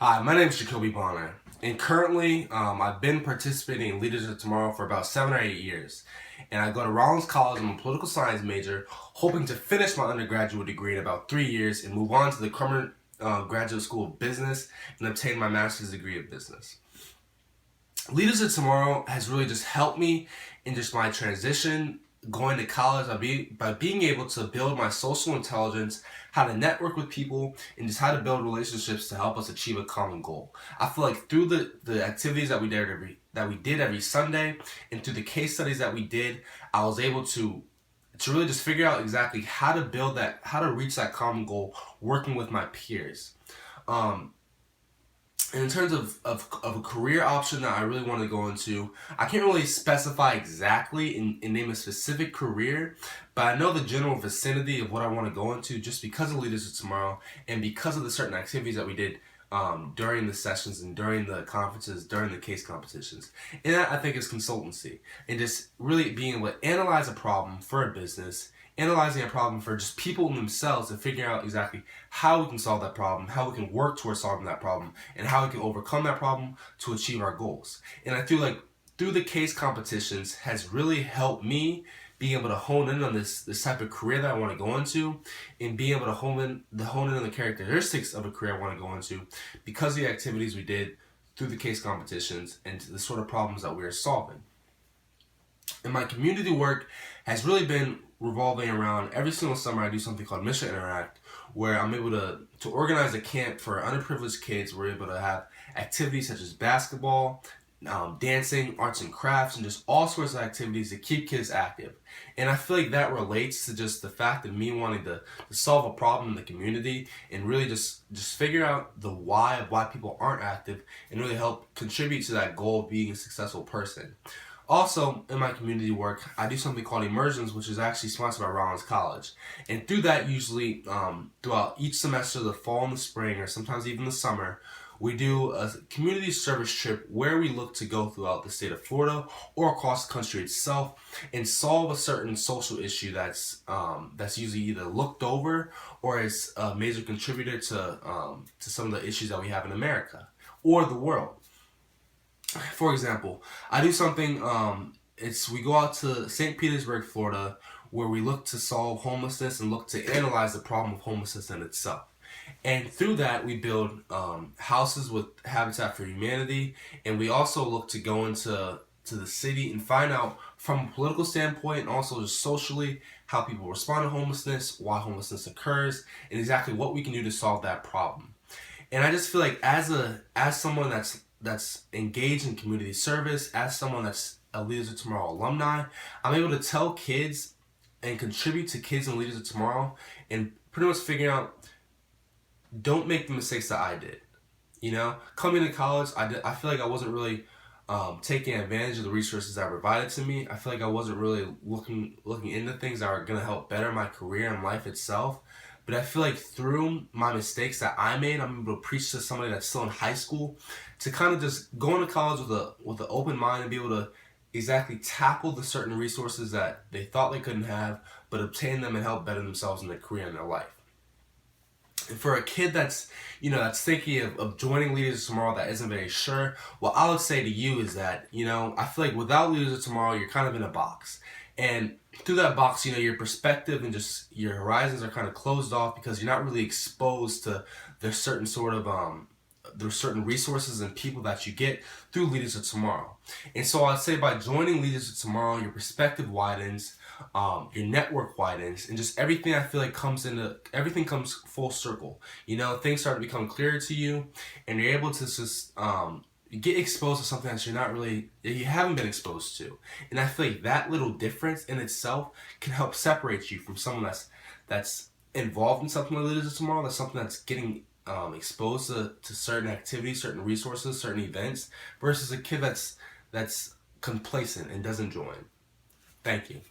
Hi, my name is Jacoby Bonner, and currently I've been participating in Leaders of Tomorrow for about 7 or 8 years. And I go to Rollins College. I'm a political science major, hoping to finish my undergraduate degree in about 3 years and move on to the Crummer Graduate School of Business and obtain my master's degree of business. Leaders of Tomorrow has really just helped me in just my transition going to college by being able to build my social intelligence, how to network with people, and just how to build relationships to help us achieve a common goal. I feel like through the activities that we did every Sunday and through the case studies that we did, I was able to really just figure out exactly how to reach that common goal working with my peers. Um, and in terms of a career option that I really want to go into, I can't really specify exactly and name a specific career, but I know the general vicinity of what I want to go into just because of Leaders of Tomorrow and because of the certain activities that we did during the sessions and during the conferences, during the case competitions. And that I think is consultancy and just really being able to analyze a problem for a business, analyzing a problem for just people themselves and figuring out exactly how we can solve that problem, how we can work towards solving that problem, and how we can overcome that problem to achieve our goals. And I feel like through the case competitions has really helped me being able to hone in on this type of career that I want to go into and being able to hone in on the characteristics of a career I want to go into because of the activities we did through the case competitions and the sort of problems that we are solving. And my community work has really been revolving around every single summer I do something called Mission Interact, where I'm able to organize a camp for underprivileged kids. We're able to have activities such as basketball, dancing, arts and crafts, and just all sorts of activities to keep kids active. And I feel like that relates to just the fact of me wanting to solve a problem in the community and really just figure out the why of why people aren't active and really help contribute to that goal of being a successful person. Also, in my community work, I do something called Immersions, which is actually sponsored by Rollins College. And through that, usually throughout each semester, the fall and the spring, or sometimes even the summer, we do a community service trip where we look to go throughout the state of Florida or across the country itself and solve a certain social issue that's usually either looked over or is a major contributor to some of the issues that we have in America or the world. For example, I do something. It's we go out to St. Petersburg, Florida, where we look to solve homelessness and look to analyze the problem of homelessness in itself. And through that, we build houses with Habitat for Humanity, and we also look to go into the city and find out from a political standpoint and also just socially how people respond to homelessness, why homelessness occurs, and exactly what we can do to solve that problem. And I just feel like as someone that's engaged in community service, as someone that's a Leaders of Tomorrow alumni, I'm able to tell kids and contribute to kids and Leaders of Tomorrow and pretty much figuring out don't make the mistakes that I did. You know, coming to college, I feel like I wasn't really taking advantage of the resources that were provided to me. I feel like I wasn't really looking into things that are going to help better my career and life itself. But I feel like through my mistakes that I made, I'm able to preach to somebody that's still in high school to kind of just go into college with an open mind and be able to exactly tackle the certain resources that they thought they couldn't have, but obtain them and help better themselves in their career and their life. And for a kid that's thinking of joining Leaders of Tomorrow that isn't very sure, what I would say to you is that, I feel like without Leaders of Tomorrow, you're kind of in a box. And through that box, your perspective and just your horizons are kind of closed off because you're not really exposed to there's certain sort of there's certain resources and people that you get through Leaders of Tomorrow. And so I'd say by joining Leaders of Tomorrow, your perspective widens, your network widens, and just everything I feel like everything comes full circle. Things start to become clearer to you, and you're able to just get exposed to something that you haven't been exposed to. And I feel like that little difference in itself can help separate you from someone that's involved in something like Leaders of Tomorrow, that's something that's getting exposed to certain activities, certain resources, certain events, versus a kid that's complacent and doesn't join. Thank you.